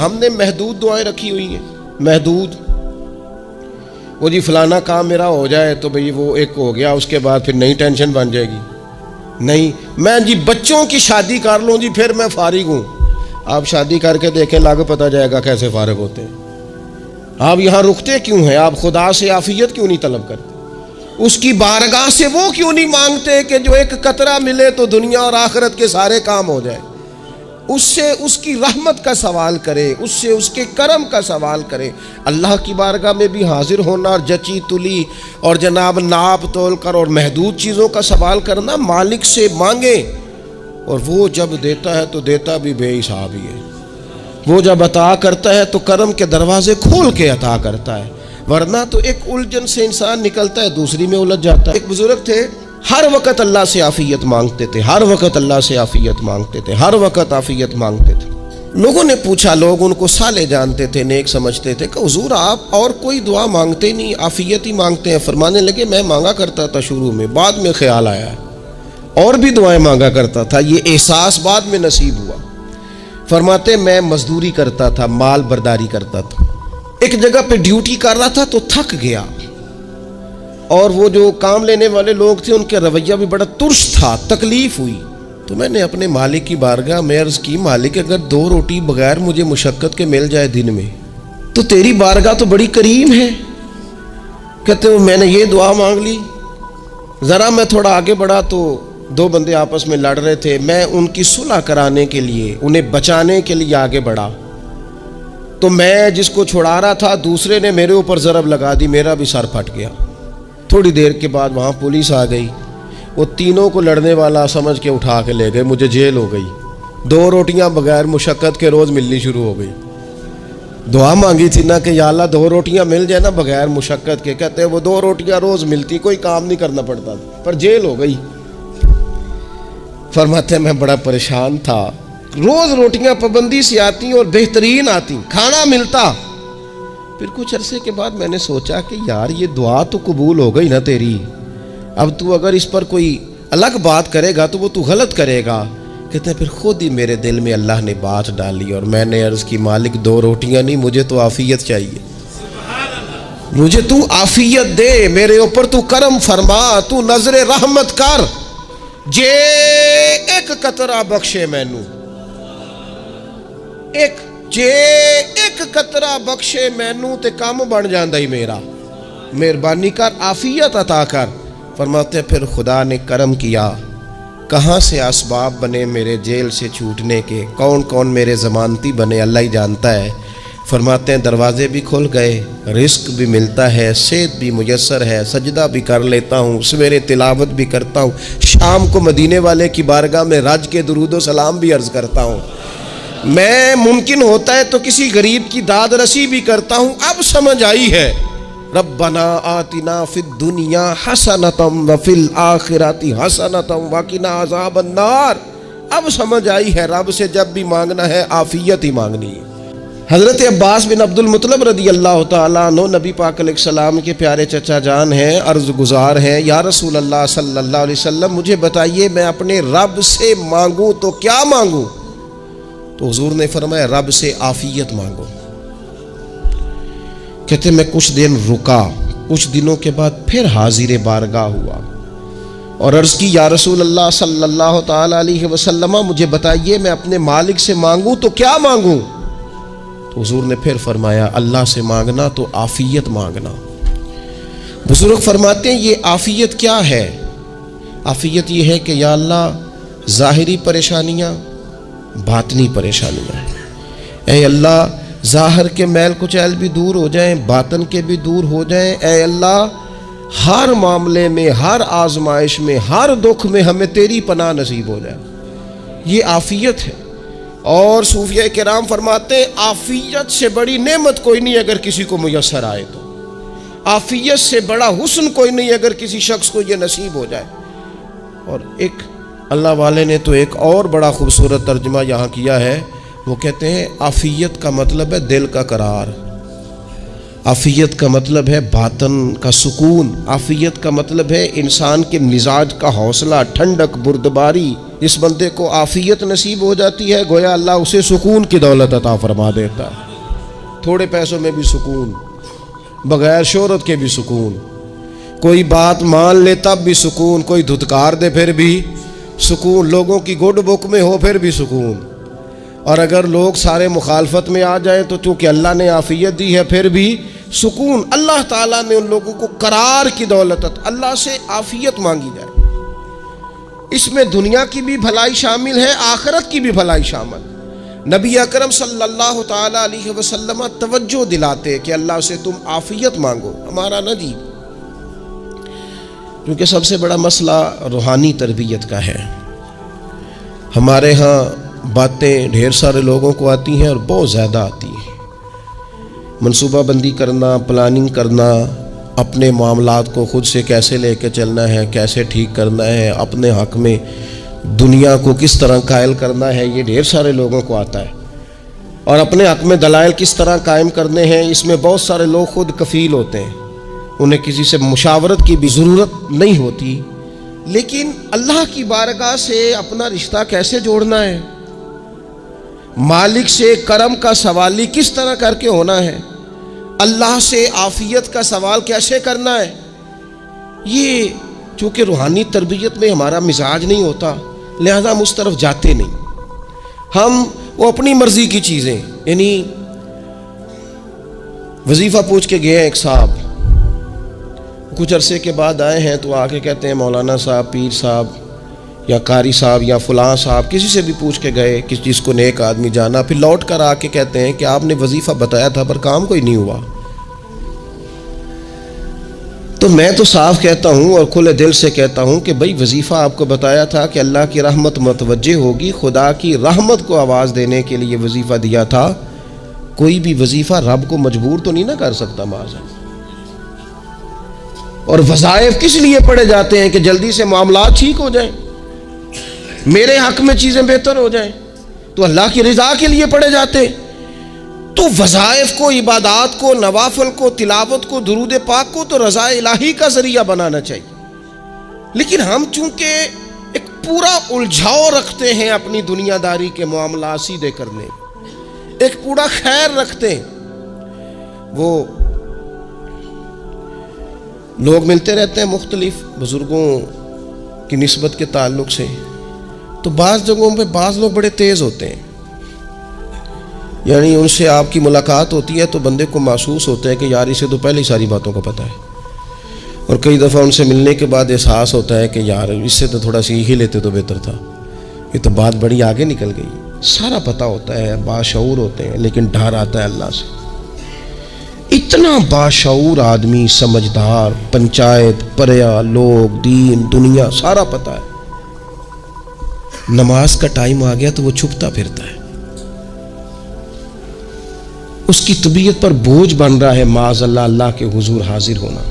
हमने महदूद दुआएं रखी हुई हैं, महदूद। वो जी फलाना काम मेरा हो जाए तो भाई वो एक हो गया, उसके बाद फिर नई टेंशन बन जाएगी। नहीं, मैं जी बच्चों की शादी कर लूँ जी फिर मैं फारिग हूँ। आप शादी करके देखें, लागू पता जाएगा कैसे फारिग होते हैं। आप यहाँ रुकते क्यों हैं? आप खुदा से आफियत क्यों नहीं तलब करते? उसकी बारगाह से वो क्यों नहीं मांगते कि जो एक कतरा मिले तो दुनिया और आखिरत के सारे काम हो जाए? उससे उसकी रहमत का सवाल करे, उससे उसके करम का सवाल करे। अल्लाह की बारगाह में भी हाजिर होना और जची तुली और जनाब नाप तोल कर और महदूद चीज़ों का सवाल करना, मालिक से मांगे। और वो जब देता है तो देता भी बेहिसाब ही है। वो जब अता करता है तो करम के दरवाजे खोल के अता करता है, वरना तो एक उलझन से इंसान निकलता है, दूसरी में उलझ जाता है। एक बुजुर्ग थे, हर वक़्त अल्लाह से आफियत मांगते थे, हर वक़्त अल्लाह से आफियत मांगते थे, हर वक़्त आफियत मांगते थे। लोगों ने पूछा, लोग उनको साले जानते थे, नेक समझते थे कि हुजूर आप और कोई दुआ मांगते नहीं, आफियत ही मांगते हैं। फरमाने लगे, मैं मांगा करता था शुरू में, बाद में ख्याल आया और भी दुआएं मांगा करता था, ये एहसास बाद में नसीब हुआ। फरमाते, मैं मजदूरी करता था, माल बर्दारी करता था, एक जगह पे ड्यूटी कर रहा था तो थक गया, और वो जो काम लेने वाले लोग थे उनके रवैया भी बड़ा तुर्श था, तकलीफ हुई। तो मैंने अपने मालिक की बारगाह में अर्ज की, मालिक अगर 2 रोटी बगैर मुझे मुशक्कत के मिल जाए दिन में तो तेरी बारगाह तो बड़ी करीम है। कहते हो मैंने ये दुआ मांग ली। ज़रा मैं थोड़ा आगे बढ़ा तो 2 बंदे आपस में लड़ रहे थे, मैं उनकी सुलह कराने के लिए, उन्हें बचाने के लिए आगे बढ़ा, तो मैं जिसको छुड़ा रहा था दूसरे ने मेरे ऊपर ज़रब लगा दी, मेरा भी सर फट गया। थोड़ी देर के बाद वहाँ पुलिस आ गई, वो तीनों को लड़ने वाला समझ के उठा के ले गए, मुझे जेल हो गई। 2 रोटियां बगैर मुशक्कत के रोज़ मिलनी शुरू हो गई। दुआ मांगी थी ना कि या अल्लाह 2 रोटियां मिल जाए ना बगैर मुशक्कत के। कहते हैं वो 2 रोटियां रोज़ मिलती, कोई काम नहीं करना पड़ता, पर जेल हो गई। फरमाते मैं बड़ा परेशान था, रोज़ रोटियां पाबंदी से आती और बेहतरीन आती, खाना मिलता। फिर कुछ अरसे के बाद मैंने सोचा कि यार ये दुआ तो कबूल हो गई ना तेरी, अब तू अगर इस पर कोई अलग बात करेगा तो वो तू गलत करेगा। कहते हैं फिर खुद ही मेरे दिल में अल्लाह ने बात डाली और मैंने अर्ज़ की, मालिक 2 रोटियां नहीं, मुझे तो आफियत चाहिए, मुझे तू आफियत दे, मेरे ऊपर तू करम फरमा, तू नजरे रहमत कर, जे एक कतरा बख्शे मैनू, जे एक कतरा बख्शे मैनू ते काम बन जांदा ही मेरा, मेहरबानी कर, आफियत अता कर। फरमाते फिर खुदा ने करम किया, कहाँ से असबाब बने मेरे जेल से छूटने के, कौन कौन मेरे ज़मानती बने अल्लाह ही जानता है। फरमाते हैं दरवाजे भी खुल गए, रिस्क भी मिलता है, सेहत भी मुयस्सर है, सजदा भी कर लेता हूँ, सवेरे तिलावत भी करता हूँ, शाम को मदीने वाले की बारगाह में रज के दुरूद व सलाम भी अर्ज़ करता हूँ, मैं मुमकिन होता है तो किसी गरीब की दाद रसी भी करता हूँ। अब समझ आई है, रब्बना आतिना फिद दुनिया हसनतम व फिल आखिराति हसनतम वकिना अज़ाबन नार। अब समझ आई है, रब से जब भी मांगना है आफियत ही मांगनी है। हज़रत अब्बास बिन अब्दुल मुत्तलब रदी अल्लाह तआला अन्हु नबी पाक अलैहिस्सलाम के प्यारे चचा जान हैं, अर्ज़ गुज़ार हैं, या रसूल अल्लाह सल्लल्लाहु अलैहि वसल्लम मुझे बताइए मैं अपने रब से मांगूँ तो क्या मांगूँ? तो हुजूर ने फरमाया रब से आफियत मांगो। कहते मैं कुछ दिन रुका, कुछ दिनों के बाद फिर हाजिर बारगाह हुआ और अर्ज़ की, या रसूल अल्लाह सल्लल्लाहु तआला अलैहि वसल्लम मुझे बताइए मैं अपने मालिक से मांगूँ तो क्या मांगूँ? तो हुजूर ने फिर फरमाया अल्लाह से मांगना तो आफियत मांगना। बुजुर्ग फरमाते हैं ये आफियत क्या है? आफियत ये है कि या अल्लाह ज़ाहिरी परेशानियाँ, बातनी परेशानियाँ, ऐ अल्लाह ज़ाहिर के मैल कुचैल भी दूर हो जाएं, बातन के भी दूर हो जाएं। ऐ अल्लाह हर मामले में, हर आजमाइश में, हर दुख में हमें तेरी पनाह नसीब हो जाए। ये आफियत है। और सूफिया किराम फरमाते हैं आफियत से बड़ी नेमत कोई नहीं अगर किसी को मुयस्सर आए तो, आफियत से बड़ा हुस्न कोई नहीं अगर किसी शख्स को ये नसीब हो जाए। और एक अल्लाह वाले ने तो एक और बड़ा खूबसूरत तर्जुमा यहाँ किया है, वो कहते हैं आफियत का मतलब है दिल का करार। आफियत का मतलब है बातन का सुकून। आफियत का मतलब है इंसान के मिजाज का हौसला, ठंडक, बुर्दबारी। इस बंदे को आफियत नसीब हो जाती है, गोया अल्लाह उसे सुकून की दौलत अता फरमा देता है। थोड़े पैसों में भी सुकून, बगैर शोहरत के भी सुकून, कोई बात मान ले तब भी सुकून, कोई धुतकार दे फिर भी सुकून, लोगों की गुड बुक में हो फिर भी सुकून। और अगर लोग सारे मुखालफत में आ जाएं तो चूँकि अल्लाह ने आफियत दी है फिर भी सुकून। अल्लाह ताला ने उन लोगों को करार की दौलत, अल्लाह से आफियत मांगी जाए। इसमें दुनिया की भी भलाई शामिल है, आखिरत की भी भलाई शामिल। नबी अकरम सल्लल्लाहु ताला अलैहि वसल्लम तवज्जो दिलाते कि अल्लाह से तुम आफियत मांगो, हमारा न जी। क्योंकि सबसे बड़ा मसला रूहानी तरबियत का है। हमारे यहाँ बातें ढेर सारे लोगों को आती हैं और बहुत ज़्यादा आती हैं। मनसूबाबंदी करना, प्लानिंग करना, अपने मामलात को ख़ुद से कैसे लेके चलना है, कैसे ठीक करना है, अपने हक़ में दुनिया को किस तरह कायल करना है, ये ढेर सारे लोगों को आता है। और अपने हक़ में दलाइल किस तरह कायम करने हैं, इसमें बहुत सारे लोग खुद कफ़ील होते हैं, उन्हें किसी से मुशावरत की भी ज़रूरत नहीं होती। लेकिन अल्लाह की बारगाह से अपना रिश्ता कैसे जोड़ना है, मालिक से करम का सवाली किस तरह करके होना है, अल्लाह से आफियत का सवाल कैसे करना है, ये चूँकि रूहानी तरबियत में हमारा मिजाज नहीं होता, लिहाजा हम उस तरफ जाते नहीं। हम वो अपनी मर्जी की चीज़ें, यानी वजीफ़ा पूछ के गए एक साहब, कुछ अरसे के बाद आए हैं तो आके कहते हैं मौलाना साहब, पीर साहब या कारी साहब या फलां साहब, किसी से भी पूछ के गए, किस चीज़ को नेक आदमी जाना, फिर लौट कर आके कहते हैं कि आपने वजीफ़ा बताया था पर काम कोई नहीं हुआ। तो मैं तो साफ कहता हूँ और खुले दिल से कहता हूँ कि भाई वजीफ़ा आपको बताया था कि अल्लाह की रहमत मुतवज्जे होगी, खुदा की रहमत को आवाज़ देने के लिए वजीफ़ा दिया था। कोई भी वजीफ़ा रब को मजबूर तो नहीं ना कर सकता माज़ा। और वज़ाइफ किस लिए पढ़े जाते हैं कि जल्दी से मामलात ठीक हो जाएं, मेरे हक में चीज़ें बेहतर हो जाएं, तो अल्लाह की रिज़ा के लिए पढ़े जाते। तो वज़ाइफ को, इबादात को, नवाफिल को, तिलावत को, दुरूद पाक को तो रज़ा इलाही का ज़रिया बनाना चाहिए। लेकिन हम चूँकि एक पूरा उलझाव रखते हैं अपनी दुनियादारी के मामला सीधे करने, एक पूरा खैर रखते हैं। वो लोग मिलते रहते हैं मुख्तलिफ बुज़ुर्गों की निस्बत के ताल्लुक़ से, तो बाज़ जगहों पे बाज़ लोग बड़े तेज़ होते हैं, यानी उनसे आपकी मुलाकात होती है तो बंदे को महसूस होता है कि यार इसे तो पहले ही सारी बातों का पता है। और कई दफ़ा उनसे मिलने के बाद एहसास होता है कि यार इससे तो थोड़ा सीख ही लेते तो बेहतर था, ये तो बात बड़ी आगे निकल गई। सारा पता होता है, बाशऊर होते हैं, लेकिन डर आता है अल्लाह से। इतना बाशऊर आदमी, समझदार, पंचायत, परया, लोग, दीन, दुनिया सारा पता है, नमाज का टाइम आ गया तो वो छुपता फिरता है। उसकी तबीयत पर बोझ बन रहा है माज़अल्लाह अल्लाह के हुजूर हाजिर होना,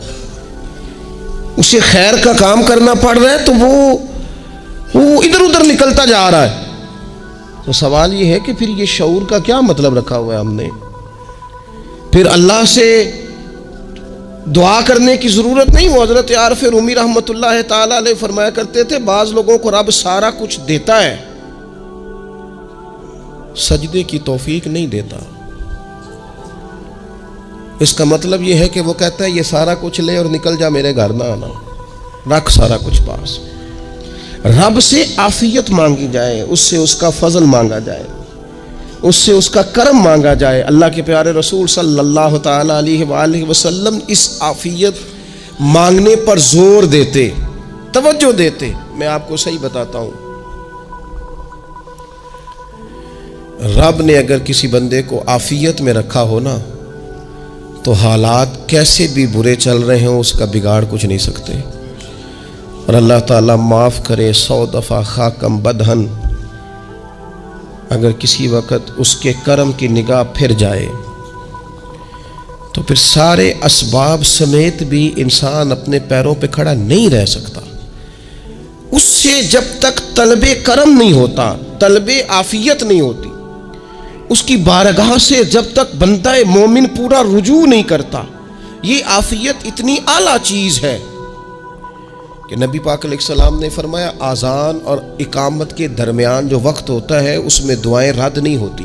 उसे खैर का काम करना पड़ रहा है तो वो इधर उधर निकलता जा रहा है। तो सवाल ये है कि फिर ये शऊर का क्या मतलब रखा हुआ है हमने? फिर अल्लाह से दुआ करने की ज़रूरत नहीं। वो हज़रत आरिफ़ रूमी रहमतुल्लाह ताला अलैह फरमाया करते थे, बाज़ लोगों को रब सारा कुछ देता है, सजदे की तौफीक नहीं देता। इसका मतलब यह है कि वो कहता है ये सारा कुछ ले और निकल जा, मेरे घर ना आना, रख सारा कुछ पास। रब से आफियत मांगी जाए, उससे उसका फजल मांगा जाए, उससे उसका करम मांगा जाए। अल्लाह के प्यारे रसूल सल्लल्लाहु ताला अलैहि वसल्लम इस आफियत मांगने पर जोर देते, तवज्जो देते। मैं आपको सही बताता हूँ, रब ने अगर किसी बंदे को आफियत में रखा हो ना, तो हालात कैसे भी बुरे चल रहे हों उसका बिगाड़ कुछ नहीं सकते। और अल्लाह ताला माफ़ करे, 100 दफ़ा खाकम बदहन अगर किसी वक़्त उसके करम की निगाह फिर जाए तो फिर सारे असबाब समेत भी इंसान अपने पैरों पे खड़ा नहीं रह सकता। उससे जब तक तलबे करम नहीं होता, तलबे आफियत नहीं होती, उसकी बारगाह से जब तक बंदा मोमिन पूरा रुजू नहीं करता, ये आफियत इतनी आला चीज़ है कि नबी पाक अलैहिस्सलाम ने फरमाया आज़ान और इकामत के दरमियान जो वक्त होता है उसमें दुआएं रद्द नहीं होती।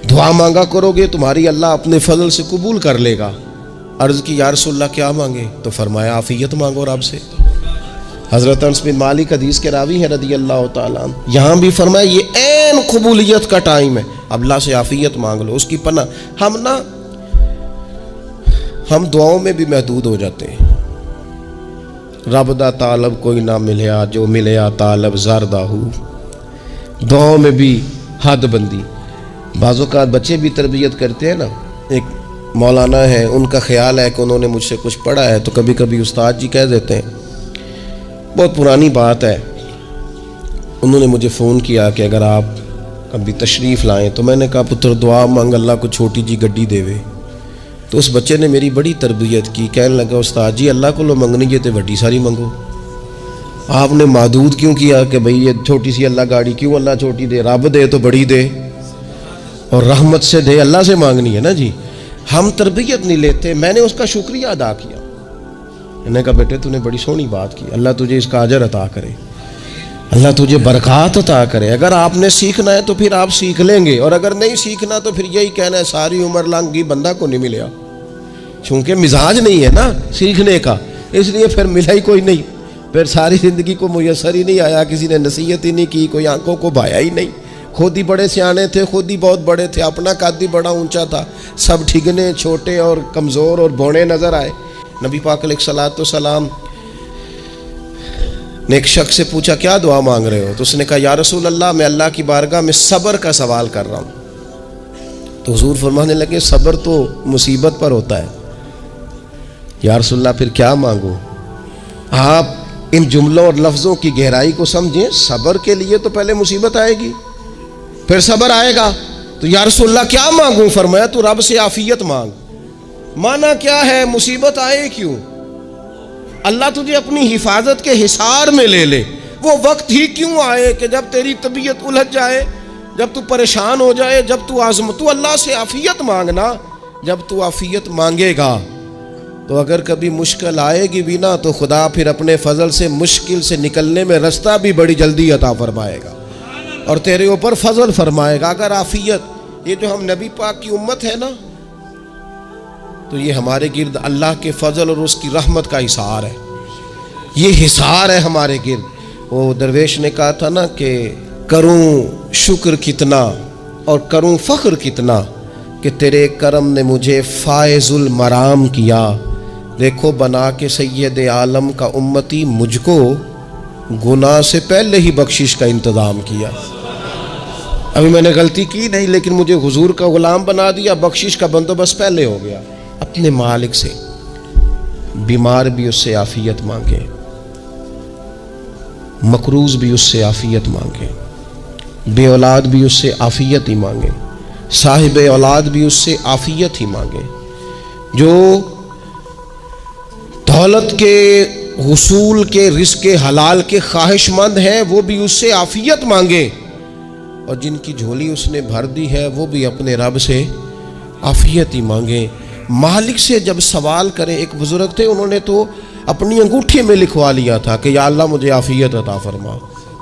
दुआ मांगा करोगे तुम्हारी अल्लाह अपने फजल से कबूल कर लेगा। अर्ज़ की या रसूलल्लाह क्या मांगे? तो फरमाया आफियत मांगो रब से। हज़रत अनस बिन मालिक हदीस के रावी हैं रदी अल्लाह तआला अन्हु। यहाँ भी फरमाया ये ऐन कबूलियत का टाइम है, अब अल्लाह से आफियत मांग लो, उसकी पनाह। हम दुआओं में भी महदूद हो जाते हैं। रब दा तालब कोई ना मिलया, जो मिलया तालब ज़रदाहू। दुआओं में भी हद बंदी। बाज़ों का बच्चे भी तरबियत करते हैं ना। एक मौलाना है, उनका ख्याल है कि उन्होंने मुझसे कुछ पढ़ा है, तो कभी कभी उस्ताद जी कह देते हैं, बहुत पुरानी बात है, उन्होंने मुझे फ़ोन किया कि अगर आप कभी तशरीफ़ लाएं, तो मैंने कहा पुत्र दुआ मांग अल्लाह को छोटी जी गड्डी देवे। तो उस बच्चे ने मेरी बड़ी तरबियत की, कहने लगा उस्ताद जी अल्लाह को लो मंगनी है तो वड्डी सारी मंगो। आपने महदूद क्यों किया कि भाई ये छोटी सी अल्लाह गाड़ी क्यों अल्लाह छोटी दे, रब दे तो बड़ी दे और रहमत से दे, अल्लाह से मांगनी है ना जी। हम तरबियत नहीं लेते। मैंने उसका शुक्रिया अदा किया, मैंने कहा बेटे तूने बड़ी सोहनी बात की, अल्लाह तुझे इसका अजर अता करे, अल्लाह तुझे बरकत अता करे। अगर आपने सीखना है तो फिर आप सीख लेंगे, और अगर नहीं सीखना तो फिर यही कहना है सारी उम्र लंघ गई बंदा को नहीं मिला, चूँकि मिजाज नहीं है ना सीखने का, इसलिए फिर मिला ही कोई नहीं। फिर सारी ज़िंदगी को मुयसर ही नहीं आया, किसी ने नसीहत ही नहीं की, कोई आंखों को भाया ही नहीं। खुद ही बड़े सियाने थे, खुद ही बहुत बड़े थे, अपना कद ही बड़ा ऊंचा था, सब ठिगने छोटे और कमज़ोर और बौने नज़र आए। नबी पाक अलैहिस्सलाम ने एक शख्स से पूछा क्या दुआ मांग रहे हो? तो उसने कहा या रसूल अल्लाह मैं अल्लाह की बारगाह में सब्र का सवाल कर रहा हूँ। तो हुजूर फरमाने लगे सब्र तो मुसीबत पर होता है। या रसूल अल्लाह फिर क्या मांगो? आप इन जुमलों और लफ्ज़ों की गहराई को समझें। सब्र के लिए तो पहले मुसीबत आएगी, फिर सब्र आएगा। तो या रसूल अल्लाह क्या मांगूं? फरमाया तू रब से आफियत मांग। माना क्या है? मुसीबत आए क्यों? अल्लाह तुझे अपनी हिफाजत के हिसार में ले ले। वो वक्त ही क्यों आए कि जब तेरी तबीयत उलझ जाए, जब तू परेशान हो जाए, जब तू तू अल्लाह से आफियत मांगना। जब तू आफियत मांगेगा तो अगर कभी मुश्किल आएगी भी ना, तो खुदा फिर अपने फजल से मुश्किल से निकलने में रास्ता भी बड़ी जल्दी अता फरमाएगा और तेरे ऊपर फजल फरमाएगा। अगर आफियत, ये जो हम नबी पाक की उम्मत है ना, तो ये हमारे गिर्द अल्लाह के फजल और उसकी रहमत का हिसार है। ये हिसार है हमारे गिर्द। वो दरवेश ने कहा था ना कि करूं शुक्र कितना और करूं फ़ख्र कितना कि तेरे करम ने मुझे फायजुल मराम किया। देखो बना के सैयद आलम का उम्मती मुझको गुनाह से पहले ही बख्शिश का इंतज़ाम किया। अभी मैंने गलती की नहीं, लेकिन मुझे हुजूर का गुलाम बना दिया, बख्शिश का बंदोबस्त पहले हो गया। अपने मालिक से बीमार भी उससे आफियत मांगे, मकरूज भी उससे आफियत मांगे, बे औलाद भी उससे आफियत ही मांगे, साहिब औलाद भी उससे आफियत ही मांगे। जो दौलत के हुसूल के रिज़्क़ हलाल के ख्वाहिशमंद हैं वो भी उससे आफियत मांगे, और जिनकी झोली उसने भर दी है वो भी अपने रब से आफियत ही मांगे। मालिक से जब सवाल करें, एक बुजुर्ग थे उन्होंने तो अपनी अंगूठी में लिखवा लिया था कि या अल्लाह मुझे आफियत अता फरमा।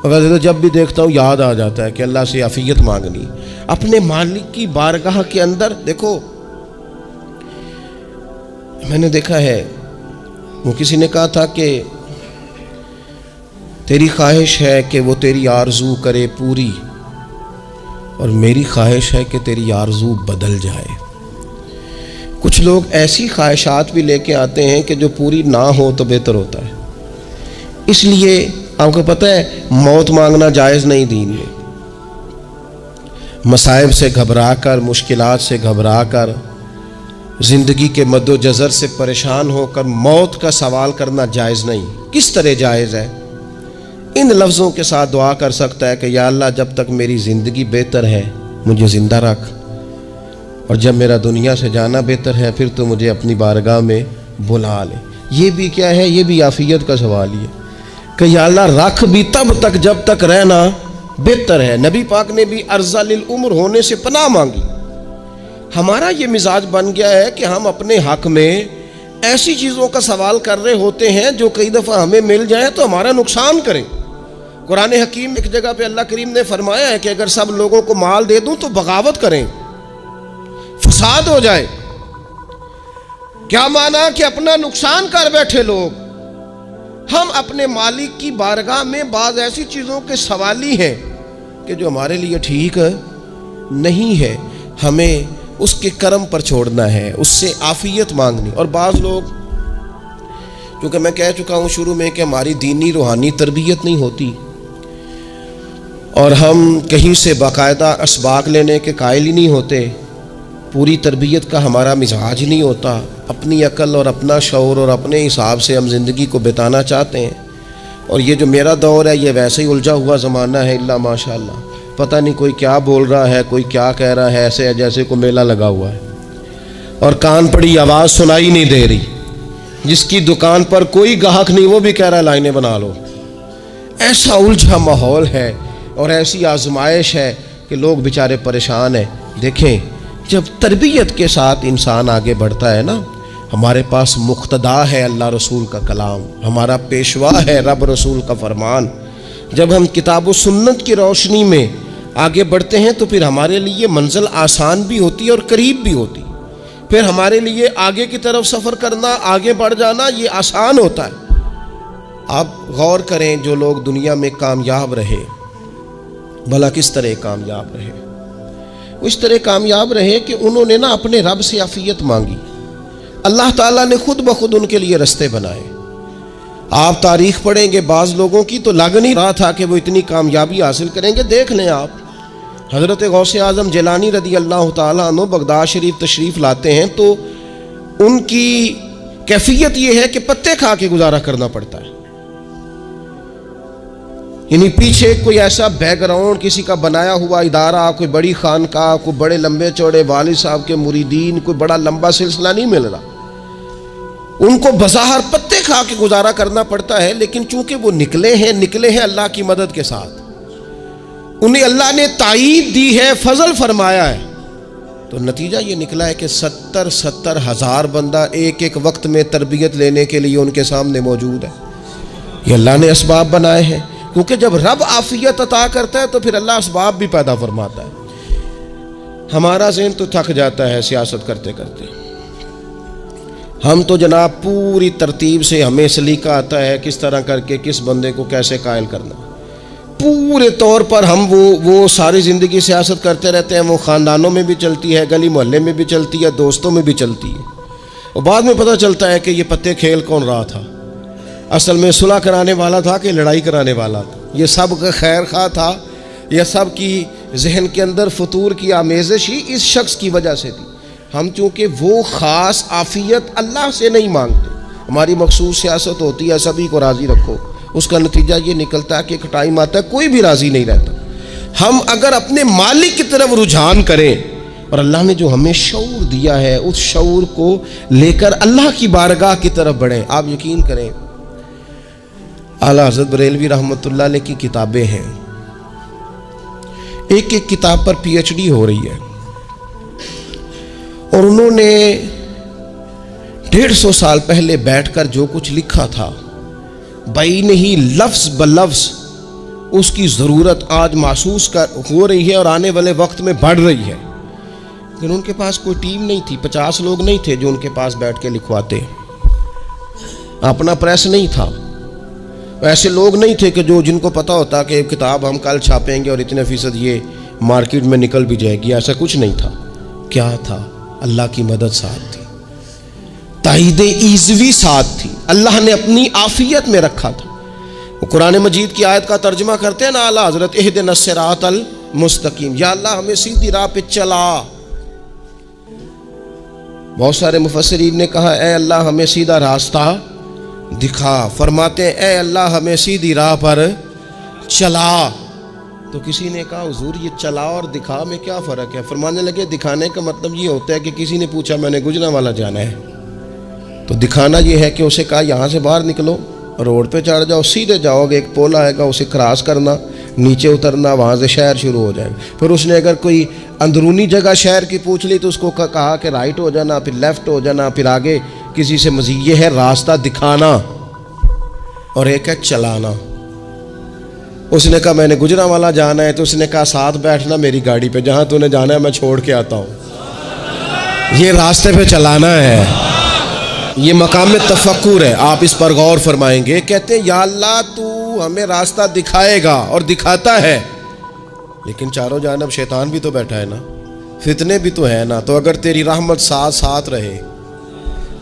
मगर जब भी देखता हूँ याद आ जाता है कि अल्लाह से आफियत मांगनी। अपने मालिक की बारगाह के अंदर देखो, मैंने देखा है वो किसी ने कहा था कि तेरी ख्वाहिश है कि वो तेरी आरजू करे पूरी, और मेरी ख्वाहिश है कि तेरी आरजू बदल जाए। कुछ लोग ऐसी ख्वाहिशात भी लेके आते हैं कि जो पूरी ना हो तो बेहतर होता है। इसलिए आपको पता है मौत मांगना जायज़ नहीं दीन में। मसाइब से घबरा कर, मुश्किलात से घबरा कर, ज़िंदगी के मद्दोजज़र से परेशान होकर मौत का सवाल करना जायज़ नहीं। किस तरह जायज़ है? इन लफ्ज़ों के साथ दुआ कर सकता है कि या अल्लाह जब तक मेरी ज़िंदगी बेहतर है मुझे ज़िंदा रख, और जब मेरा दुनिया से जाना बेहतर है फिर तो मुझे अपनी बारगाह में बुला ले। ये भी क्या है? ये भी आफियत का सवाल ही है कि या अल्लाह रख भी तब तक जब तक रहना बेहतर है। नबी पाक ने भी अर्ज़ा लिल उम्र होने से पनाह मांगी। हमारा ये मिजाज बन गया है कि हम अपने हक में ऐसी चीज़ों का सवाल कर रहे होते हैं जो कई दफ़ा हमें मिल जाए तो हमारा नुकसान करें। कुरान हकीम एक जगह पे अल्लाह करीम ने फरमाया है कि अगर सब लोगों को माल दे दूं तो बगावत करें, फसाद हो जाए। क्या माना कि अपना नुकसान कर बैठे लोग। हम अपने मालिक की बारगाह में बाज़ ऐसी चीज़ों के सवाली हैं कि जो हमारे लिए ठीक नहीं है, हमें उसके कर्म पर छोड़ना है, उससे आफियत मांगनी। और बाज़ लोग, क्योंकि मैं कह चुका हूँ शुरू में कि हमारी दीनी रूहानी तरबियत नहीं होती और हम कहीं से बाकायदा असबाक लेने के कायल ही नहीं होते, पूरी तरबियत का हमारा मिजाज नहीं होता, अपनी अकल और अपना शऊर और अपने हिसाब से हम ज़िंदगी को बिताना चाहते हैं। और ये जो मेरा दौर है ये वैसे ही उलझा हुआ ज़माना है, इल्ला माशाअल्लाह। पता नहीं कोई क्या बोल रहा है, कोई क्या कह रहा है, ऐसे है जैसे को मेला लगा हुआ है और कान पड़ी आवाज़ सुनाई नहीं दे रही। जिसकी दुकान पर कोई ग्राहक नहीं वो भी कह रहा है लाइनें बना लो। ऐसा उलझा माहौल है और ऐसी आजमाइश है कि लोग बेचारे परेशान हैं। देखें, जब तरबियत के साथ इंसान आगे बढ़ता है ना, हमारे पास मुक्तदा है अल्लाह रसूल का कलाम, हमारा पेशवा है रब रसूल का फरमान। जब हम किताब व सुन्नत की रोशनी में आगे बढ़ते हैं तो फिर हमारे लिए मंजिल आसान भी होती है और करीब भी होती है। फिर हमारे लिए आगे की तरफ सफ़र करना, आगे बढ़ जाना ये आसान होता है। आप गौर करें, जो लोग दुनिया में कामयाब रहे, भला किस तरह कामयाब रहे? इस तरह कामयाब रहे कि उन्होंने ना अपने रब से आफियत मांगी। अल्लाह ताला ने खुद ब खुद उनके लिए रास्ते बनाए। आप तारीख पढ़ेंगे बाज़ लोगों की तो लग नहीं रहा था कि वो इतनी कामयाबी हासिल करेंगे। देख लें आप, हज़रत गौसे आज़म जिलानी रदी अल्लाह ताला अन्हु बगदाद शरीफ तशरीफ़ लाते हैं तो उनकी कैफियत ये है कि पत्ते खा के गुजारा करना पड़ता है। यानी पीछे कोई ऐसा बैकग्राउंड, किसी का बनाया हुआ इदारा, कोई बड़ी खानकाह, कोई बड़े लंबे चौड़े वालिद साहब के मुरीदीन, कोई बड़ा लंबा सिलसिला नहीं मिल रहा। उनको बज़ाहिर पत्ते खा के गुजारा करना पड़ता है, लेकिन चूंकि वो निकले हैं अल्लाह की मदद के साथ, उन्हें अल्लाह ने ताईद दी है, फजल फरमाया है, तो नतीजा ये निकला है कि 70 हज़ार बंदा एक एक वक्त में तरबियत लेने के लिए उनके सामने मौजूद है। ये अल्लाह ने असबाब बनाए हैं, क्योंकि जब रब आफियत अता करता है तो फिर अल्लाह असबाब भी पैदा फरमाता है। हमारा ज़हन तो थक जाता है सियासत करते करते। हम तो जनाब पूरी तरतीब से, हमें सलीका आता है किस तरह करके किस बंदे को कैसे कायल करना। पूरे तौर पर हम वो सारी ज़िंदगी सियासत करते रहते हैं। वो ख़ानदानों में भी चलती है, गली मोहल्ले में भी चलती है, दोस्तों में भी चलती है, और बाद में पता चलता है कि ये पत्ते खेल कौन रहा था। असल में सुलह कराने वाला था कि लड़ाई कराने वाला था। ये सब का खैर खा था, यह सब की जहन के अंदर फतूर की आमेज़श ही इस शख्स की वजह से थी। हम चूँकि वो ख़ास आफ़ियत अल्लाह से नहीं मांगते, हमारी मखसूस सियासत होती है सभी को राज़ी रखो। उसका नतीजा ये निकलता है कि एक टाइम आता है कोई भी राज़ी नहीं रहता। हम अगर अपने मालिक की तरफ रुझान करें और अल्लाह ने जो हमें शऊर दिया है उस शऊर को लेकर अल्लाह की बारगाह की तरफ बढ़ें। आप यकीन करें, आला हज़रत बरेलवी रहमतुल्लाह अलैह की किताबें हैं, एक एक किताब पर PhD हो रही है, और उन्होंने 150 साल पहले बैठकर जो कुछ लिखा था, बैन ही लफ्ज़ ब लफ्ज़ उसकी ज़रूरत आज महसूस हो रही है और आने वाले वक्त में बढ़ रही है। लेकिन उनके पास कोई टीम नहीं थी, 50 लोग नहीं थे जो उनके पास बैठ के लिखवाते, अपना प्रेस नहीं था, ऐसे लोग नहीं थे कि जिनको पता होता कि किताब हम कल छापेंगे और इतने फ़ीसद ये मार्केट में निकल भी जाएगी। ऐसा कुछ नहीं था। क्या था? अल्लाह की मदद साथ थी, ताईदे ईज़वी साथ थी, अल्लाह ने अपनी आफियत में रखा था। वो कुरान मजीद की आयत का तर्जुमा करते हैं ना आला हज़रत, इहदिनस सिरातल मुस्तकीम, या अल्लाह हमें सीधी राह पे चला। बहुत सारे मुफस्सिरीन ने कहा ए अल्लाह हमें सीधा रास्ता दिखा। फरमाते हैं ए अल्लाह हमें सीधी राह पर चला। तो किसी ने कहा हुजूर ये चला और दिखा में क्या फ़र्क है? फरमाने लगे दिखाने का मतलब ये होता है कि किसी ने पूछा मैंने गुजरांवाला जाना है, तो दिखाना ये है कि उसे कहा यहाँ से बाहर निकलो, रोड पे चढ़ जाओ, सीधे जाओगे, एक पुल आएगा उसे क्रॉस करना, नीचे उतरना, वहाँ से शहर शुरू हो जाएगा। फिर उसने अगर कोई अंदरूनी जगह शहर की पूछ ली तो उसको कहा कि राइट हो जाना, फिर लेफ़्ट हो जाना, फिर आगे किसी से मज़ीद। ये है रास्ता दिखाना और एक है चलाना। उसने कहा मैंने गुजरांवाला जाना है, तो उसने कहा साथ बैठना मेरी गाड़ी पे, जहाँ तूने जाना है मैं छोड़ के आता हूँ। ये रास्ते पे चलाना है, ये मकाम तफक्कुर है। आप इस पर गौर फरमाएंगे। कहते हैं या अल्लाह तू हमें रास्ता दिखाएगा और दिखाता है, लेकिन चारों जानब शैतान भी तो बैठा है ना, फितने भी तो है ना। तो अगर तेरी रहमत साथ साथ रहे,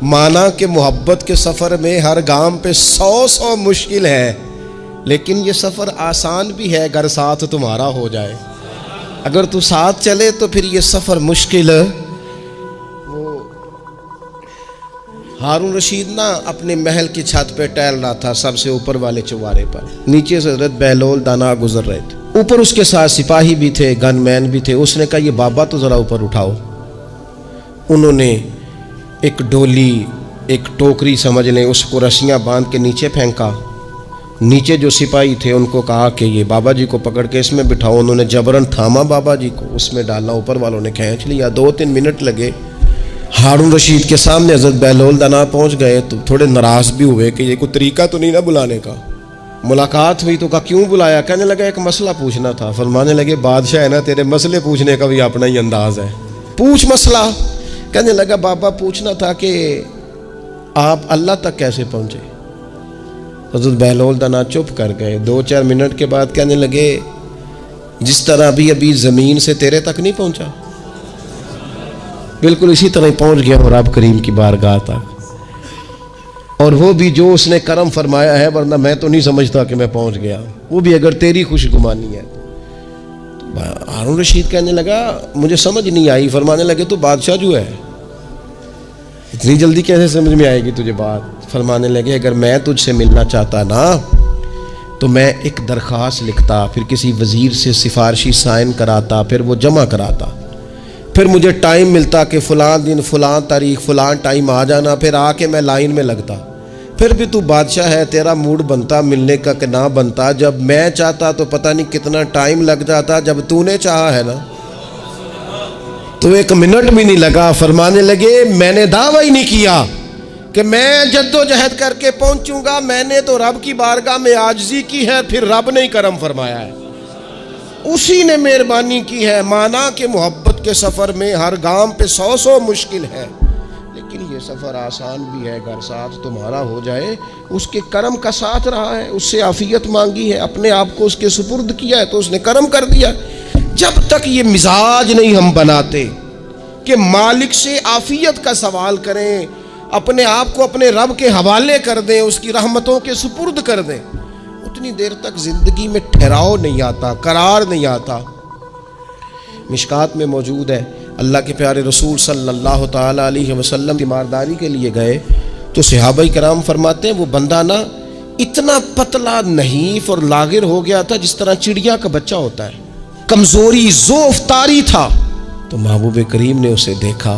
माना कि मोहब्बत के सफ़र में हर गाम पे 100 मुश्किल है, लेकिन ये सफ़र आसान भी है अगर साथ तुम्हारा हो जाए। अगर तू साथ चले तो फिर ये सफ़र मुश्किल। वो हारून रशीद ना अपने महल की छत पे टहल रहा था, सबसे ऊपर वाले चौबारे पर। नीचे से हज़रत बहलोल दाना गुजर रहे थे, ऊपर उसके साथ सिपाही भी थे, गनमैन भी थे। उसने कहा ये बाबा तो ज़रा ऊपर उठाओ। उन्होंने एक डोली, एक टोकरी समझ लें, उसको रस्सियाँ बांध के नीचे फेंका। नीचे जो सिपाही थे उनको कहा कि ये बाबा जी को पकड़ के इसमें बिठाओ। उन्होंने जबरन थामा बाबा जी को, उसमें डाला, ऊपर वालों ने खींच लिया। 2-3 मिनट लगे। हारून रशीद के सामने हज़रत बहलोल दाना पहुँच गए तो थोड़े नाराज़ भी हुए कि ये कोई तरीका तो नहीं ना बुलाने का। मुलाकात हुई तो कहा क्यों बुलाया? कहने लगा एक मसला पूछना था। फरमाने लगे बादशाह है ना, तेरे मसले पूछने का भी अपना ही अंदाज़ है, पूछ मसला। कहने लगा बाबा पूछना था कि आप अल्लाह तक कैसे पहुँचे? हज़रत बहलोल दाना चुप कर गए। 2-4 मिनट के बाद कहने लगे जिस तरह अभी ज़मीन से तेरे तक नहीं पहुँचा, बिल्कुल इसी तरह पहुँच गया और रब करीम की बारगाह तक। और वो भी जो उसने करम फरमाया है, वरना मैं तो नहीं समझता कि मैं पहुँच गया, वो भी अगर तेरी खुशगुमानी है। तो हारून रशीद कहने लगा मुझे समझ नहीं आई। फरमाने लगे तो बादशाह जो है, इतनी जल्दी कैसे समझ में आएगी तुझे बात? फरमाने लगे अगर मैं तुझसे मिलना चाहता ना तो मैं एक दरख्वास्त लिखता, फिर किसी वज़ीर से सिफारशी साइन कराता, फिर वो जमा कराता, फिर मुझे टाइम मिलता कि फ़लाँ दिन फ़लाँ तारीख फ़लाँ टाइम आ जाना, फिर आके मैं लाइन में लगता। फिर भी तू बादशाह है, तेरा मूड बनता मिलने का कि ना बनता। जब मैं चाहता तो पता नहीं कितना टाइम लग जाता, जब तूने चाहा है ना तो 1 मिनट भी नहीं लगा। फरमाने लगे मैंने दावा ही नहीं किया कि मैं जद्दोजहद करके पहुंचूंगा, मैंने तो रब की बारगाह में आजिज़ी की है, फिर रब ने ही करम फरमाया है, उसी ने मेहरबानी की है। माना कि मोहब्बत के सफ़र में हर गाम पे 100 मुश्किल है, लेकिन ये सफ़र आसान भी है अगर साथ तुम्हारा हो जाए। उसके करम का साथ रहा है, उससे आफ़ियत मांगी है, अपने आप को उसके सुपुर्द किया है तो उसने करम कर दिया। जब तक ये मिजाज नहीं हम बनाते कि मालिक से आफ़ियत का सवाल करें, अपने आप को अपने रब के हवाले कर दें, उसकी रहमतों के सुपुर्द कर दें, उतनी देर तक ज़िंदगी में ठहराव नहीं आता, करार नहीं आता। मिशकात में मौजूद है, अल्लाह के प्यारे रसूल सल्लल्लाहु ताला अलैहि वसल्लम तीमारदारी के लिए गए तो सहाबाए कराम फरमाते हैं वो बंदा ना इतना पतला नहीफ और लागिर हो गया था जिस तरह चिड़िया का बच्चा होता है, कमज़ोरी ज़ोफ़ तारी था। तो महबूब करीम ने उसे देखा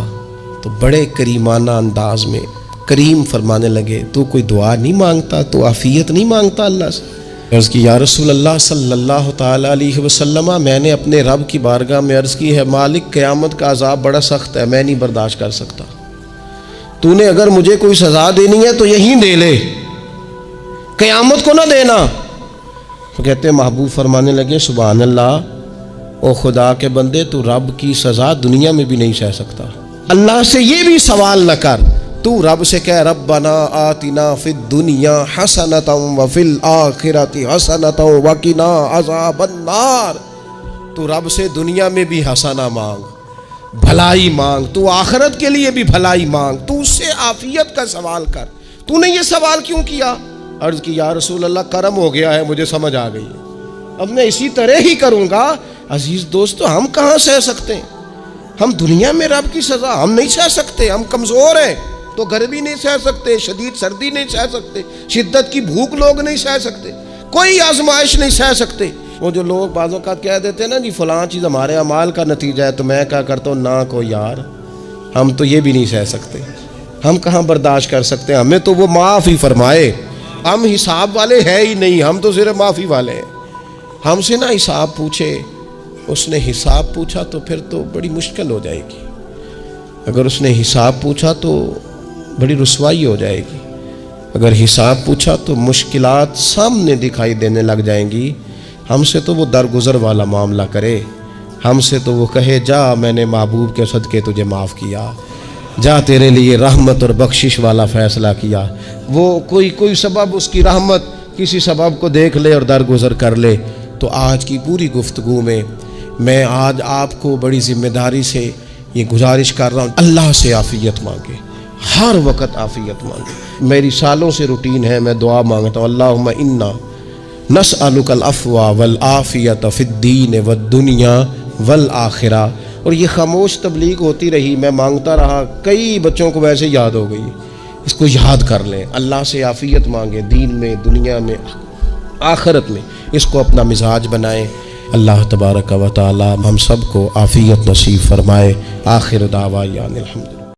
तो बड़े करीमाना अंदाज में करीम फरमाने लगे तू कोई दुआ नहीं मांगता, तू आफ़ियत नहीं मांगता अल्लाह से? अर्ज़ की या रसूल अल्लाह सल्लल्लाहु ताला अलैहि वसल्लम, मैंने अपने रब की बारगाह में अर्ज़ की है मालिक क़यामत का अज़ाब बड़ा सख्त है, मैं नहीं बर्दाश्त कर सकता, तूने अगर मुझे कोई सज़ा देनी है तो यहीं दे ले, क़यामत को ना देना। तो कहते महबूब फरमाने लगे सुभान अल्लाह, ओ खुदा के बंदे तू रब की सज़ा दुनिया में भी नहीं सह सकता, अल्लाह से ये भी सवाल न कर, तू रब से कह रब्बना आतिना फिद दुनिया हसनतम व फिल आखिरति हसनतम व किना अज़ाबन्नार। तू रब से दुनिया में भी हसना मांग, भलाई मांग, तू आखिरत के लिए भी भलाई मांग, तू उससे आफियत का सवाल कर। तूने ये सवाल क्यों किया? अर्ज़ की या रसूल अल्लाह करम हो गया है, मुझे समझ आ गई है, अब मैं इसी तरह ही करूँगा। अजीज़ दोस्तों, हम कहाँ सह सकते हैं? हम दुनिया में रब की सज़ा हम नहीं सह सकते, हम कमज़ोर हैं, तो गर्मी नहीं सह सकते, शदीद सर्दी नहीं सह सकते, शिद्दत की भूख लोग नहीं सह सकते, कोई आजमाइश नहीं सह सकते। वो जो लोग बाज़ों का कह देते हैं ना जी फ़लाँ चीज़ हमारे अमाल का नतीजा है, तो मैं क्या करता हूँ ना को यार, हम तो ये भी नहीं सह सकते, हम कहाँ बर्दाश्त कर सकते हैं, हमें तो वो माफ़ ही फरमाए, हम हिसाब वाले हैं ही नहीं, हम तो सिर्फ माफ़ी वाले हैं, हमसे ना हिसाब पूछे, उसने हिसाब पूछा तो फिर तो बड़ी मुश्किल हो जाएगी। अगर उसने हिसाब पूछा तो बड़ी रुसवाई हो जाएगी। अगर हिसाब पूछा तो मुश्किलात सामने दिखाई देने लग जाएंगी। हमसे तो वो दरगुजर वाला मामला करे, हमसे तो वो कहे जा मैंने महबूब के सदके तुझे माफ़ किया, जा तेरे लिए रहमत और बख्शिश वाला फ़ैसला किया। वो कोई सबब, उसकी रहमत किसी सबब को देख ले और दरगुजर कर ले। तो आज की पूरी गुफ्तगू में मैं आज आपको बड़ी ज़िम्मेदारी से ये गुजारिश कर रहा हूँ, अल्लाह से आफ़ियत मांगे, हर वक्त आफ़ियत मांगे। मेरी सालों से रूटीन है, मैं दुआ मांगता हूँ, अल्लाहुम्मा इन्ना नसअलुकल अफ़वा वल आफ़ियत फ़िद्दीन वद्दुनिया वल आखिरा। और ये खामोश तबलीग होती रही, मैं मांगता रहा, कई बच्चों को वैसे याद हो गई। इसको याद कर लें, अल्लाह से आफ़ियत मांगे, दीन में, दुनिया में, आखिरत में। इसको अपना मिजाज बनाएं। अल्लाह तबारक व तआला हम सबको आफ़ियत नसीब फरमाए। आखिर दावा यानिल हम्द।